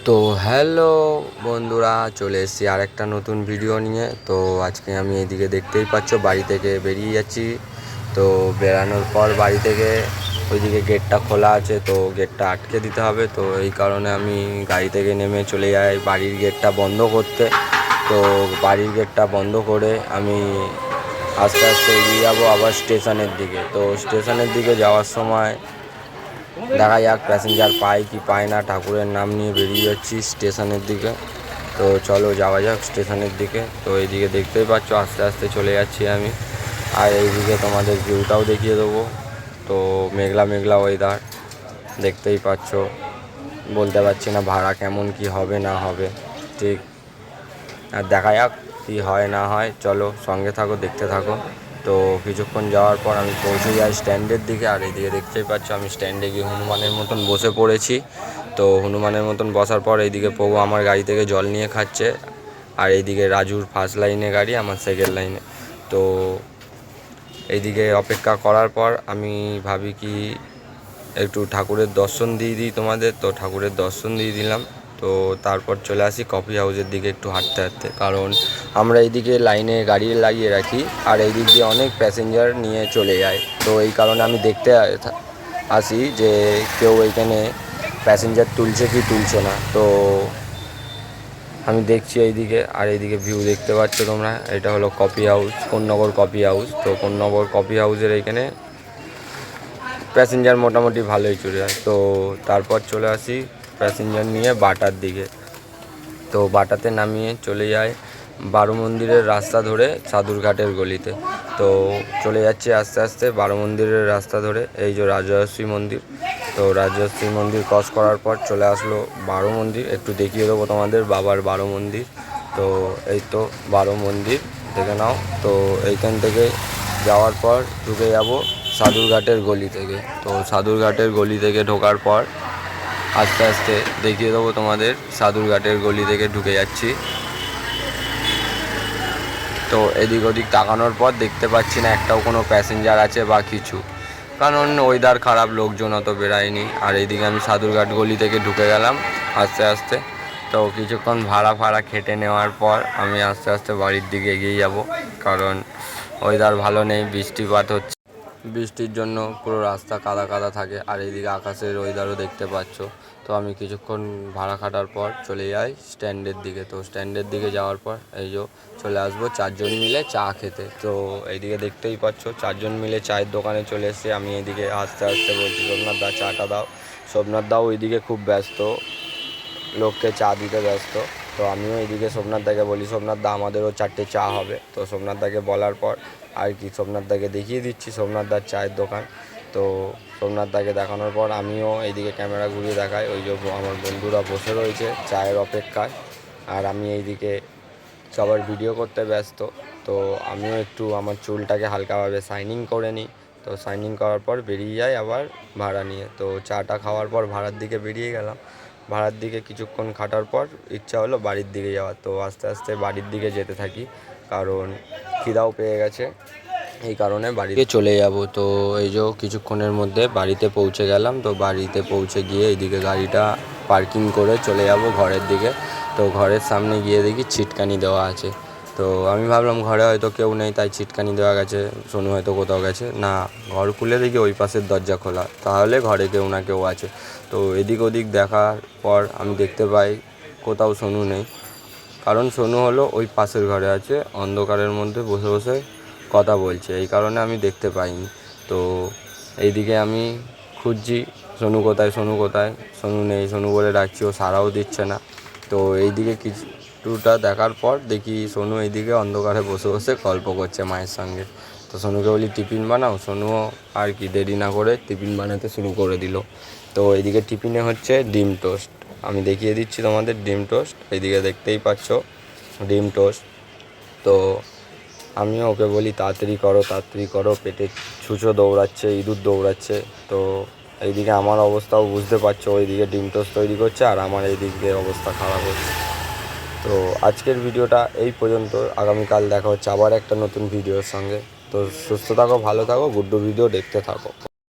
তো হ্যালো বন্ধুরা, চলে এসেছি আর একটা নতুন ভিডিও নিয়ে। তো আজকে আমি এইদিকে দেখতেই পাচ্ছ বাড়ি থেকে বেরিয়ে যাচ্ছি। তো বেরানোর পর বাড়ি থেকে ওইদিকে গেটটা খোলা আছে, তো গেটটা আটকে দিতে হবে। তো এই কারণে আমি গাড়ি থেকে নেমে চলে যাই বাড়ির গেটটা বন্ধ করতে। তো বাড়ির গেটটা বন্ধ করে আমি আস্তে আস্তে এগিয়ে যাবো আবার স্টেশনের দিকে। তো স্টেশনের দিকে যাওয়ার সময় দেখা যাক প্যাসেঞ্জার পাই কি পায় না, ঠাকুরের নাম নিয়ে বেরিয়ে যাচ্ছি স্টেশনের দিকে। তো চলো যাওয়া যাক স্টেশনের দিকে। তো এইদিকে দেখতেই পাচ্ছ আস্তে আস্তে চলে যাচ্ছি আমি। আর এইদিকে তোমাদের ভিউটাও দেখিয়ে দেবো। তো মেঘলা মেঘলা ওয়েদার দেখতেই পাচ্ছ। বলতে পারছি না ভাড়া কেমন কি হবে না হবে, ঠিক। আর দেখা যাক কী হয় না হয়, চলো সঙ্গে থাকো, দেখতে থাকো। তো কিছুক্ষণ যাওয়ার পর আমি পৌঁছে যাই স্ট্যান্ডের দিকে। আর এইদিকে দেখতেই পাচ্ছ আমি স্ট্যান্ডে গিয়ে হনুমানের মতন বসে পড়েছি। তো হনুমানের মতন বসার পর এইদিকে পগু আমার গাড়ি থেকে জল নিয়ে খাচ্ছে। আর এইদিকে রাজুর ফার্স্ট লাইনে গাড়ি, আমার সেকেন্ড লাইনে। তো এইদিকে অপেক্ষা করার পর আমি ভাবি কি একটু ঠাকুরের দর্শন দিয়ে দিই তোমাদের। তো ঠাকুরের দর্শন দিয়ে দিলাম। তো তারপর চলে আসি কফি হাউসের দিকে একটু হাঁটতে হাঁটতে, কারণ আমরা এইদিকে লাইনে গাড়ি লাগিয়ে রাখি আর এই দিক দিয়ে অনেক প্যাসেঞ্জার নিয়ে চলে যায়। তো এই কারণে আমি দেখতে আসি যে কেউ এইখানে প্যাসেঞ্জার তুলছে কি তুলছে না। তো আমি দেখছি এইদিকে। আর এইদিকে ভিউ দেখতে পাচ্ছ তোমরা, এটা হলো coffee house, Konnagar coffee house. তো কোন্নগর কফি হাউসের এইখানে প্যাসেঞ্জার মোটামুটি ভালোই চলে যায়। তো তারপর চলে আসি প্যাসেঞ্জার নিয়ে বাটার দিকে। তো বাটাতে নামিয়ে চলে যায় বারো মন্দিরের রাস্তা ধরে সাদুরঘাটের গলিতে। তো চলে যাচ্ছি আস্তে আস্তে বারো মন্দিরের রাস্তা ধরে, এই যে রাজশ্রী মন্দির। তো রাজশ্রী মন্দির ক্রস করার পর চলে আসলো বারো মন্দির। একটু দেখিয়ে দেবো তোমাদের বাবার বারো মন্দির। তো এই তো বারো মন্দির দেখে নাও। তো এইখান থেকে যাওয়ার পর ঢুকে যাব সাদুরঘাটের গলি থেকে। তো সাদুরঘাটের গলি থেকে ঢোকার পর আস্তে আস্তে দেখিয়ে দেবো তোমাদের সাদুরঘাটের গলি থেকে ঢুকে যাচ্ছি। তো এদিক ওদিক তাকানোর পর দেখতে পাচ্ছি না একটাও কোনো প্যাসেঞ্জার আছে বা কিছু, কারণ ওয়েদার খারাপ, লোকজন অত বেরায়নি। আর এইদিকে আমি সাদুরঘাট গলি থেকে ঢুকে গেলাম আস্তে আস্তে। তো কিছুক্ষণ ভাড়া খেটে নেওয়ার পর আমি আস্তে আস্তে বাড়ির দিকে এগিয়ে যাব, কারণ ওয়েদার ভালো নেই, বৃষ্টিপাত হচ্ছে। বৃষ্টির জন্য পুরো রাস্তা কাদা কাদা থাকে। আর এইদিকে আকাশের ওয়েদারও দেখতে পাচ্ছ। তো আমি কিছুক্ষণ ভাড়া খাটার পর চলে যাই স্ট্যান্ডের দিকে। তো স্ট্যান্ডের দিকে যাওয়ার পর এই যে চলে আসবো চারজন মিলে চা খেতে। তো এইদিকে দেখতেই পাচ্ছ চারজন মিলে চায়ের দোকানে চলে এসেছি। আমি এইদিকে আস্তে আস্তে বলছি সোমনাথ দা চাটা দাও। সোমনাথ দাও ওইদিকে খুব ব্যস্ত, লোককে চা দিতে ব্যস্ত। তো আমিও এইদিকে সোমনাথ দাকে বলি সোমনাথ দা আমাদেরও চারটে চা হবে। তো সোমনাথ দাকে বলার পর আর কি সোমনাথ দাকে দেখিয়ে দিচ্ছি সোমনাথ দার চায়ের দোকান। তো সোমনাথ দাকে দেখানোর পর আমিও এইদিকে ক্যামেরা ঘুরিয়ে দেখাই। ওই যে আমার বন্ধুরা বসে রয়েছে চায়ের অপেক্ষায়, আর আমি এইদিকে সবার ভিডিও করতে ব্যস্ত। তো আমিও একটু আমার চুলটাকে হালকাভাবে শাইনিং করে নিই। তো শাইনিং করার পর বেরিয়ে যাই আবার ভাড়া নিয়ে। তো চাটা খাওয়ার পর ভাড়ার দিকে বেরিয়ে গেলাম। ভাড়ার দিকে কিছুক্ষণ খাটার পর ইচ্ছা হলো বাড়ির দিকে যাওয়ার। তো আস্তে আস্তে বাড়ির দিকে যেতে থাকি, কারণ খিদাও পেয়ে গেছে, এই কারণে বাড়িতে চলে যাব। তো এই যে কিছুক্ষণের মধ্যে বাড়িতে পৌঁছে গেলাম। তো বাড়িতে পৌঁছে গিয়ে এইদিকে গাড়িটা পার্কিং করে চলে যাব ঘরের দিকে। তো ঘরের সামনে গিয়ে দেখি ছিটকানি দেওয়া আছে। তো আমি ভাবলাম ঘরে হয়তো কেউ নেই, তাই ছিটকানি দেওয়া গেছে, সোনু হয়তো কোথাও গেছে না। ঘর খুলে দেখি ওই পাশের দরজা খোলা, তাহলে ঘরে কেউ না কেউ আছে। তো এদিক ওদিক দেখার পর আমি দেখতে পাই কোথাও সোনু নেই, কারণ সোনু হলো ওই পাশের ঘরে আছে, অন্ধকারের মধ্যে বসে বসে কথা বলছে, এই কারণে আমি দেখতে পাইনি। তো এইদিকে আমি খুঁজছি সোনু কোথায়, সোনু কোথায়, সোনু নেই, সোনু বলে ডাকছি, ও সাড়াও দিচ্ছে না। তো এইদিকে কিছুটা দেখার পর দেখি সোনু এইদিকে অন্ধকারে বসে বসে গল্প করছে মায়ের সঙ্গে। তো সোনুকে বলি টিফিন বানাও, সোনুও আর কি দেরি না করে টিফিন বানাতে শুরু করে দিল। তো এইদিকে টিফিনে হচ্ছে ডিম টোস্ট, আমি দেখিয়ে দিচ্ছি তোমাদের ডিম টোস্ট। এইদিকে দেখতেই পাচ্ছ ডিম টোস্ট। তো আমিও ওকে বলি তাড়াতাড়ি করো, পেটে ছুঁচো দৌড়াচ্ছে, ইঁদুর দৌড়াচ্ছে। তো এইদিকে আমার অবস্থাও বুঝতে পারছো, ওইদিকে ডিম টোস্ট তৈরি করছে আর আমার এইদিকে অবস্থা খারাপ হচ্ছে। তো আজকের ভিডিওটা এই পর্যন্ত, আগামীকাল দেখা হচ্ছে আবার একটা নতুন ভিডিওর সঙ্গে। তো সুস্থ থাকো, ভালো থাকো, গুড্ডু ভিডিও দেখতে থাকো।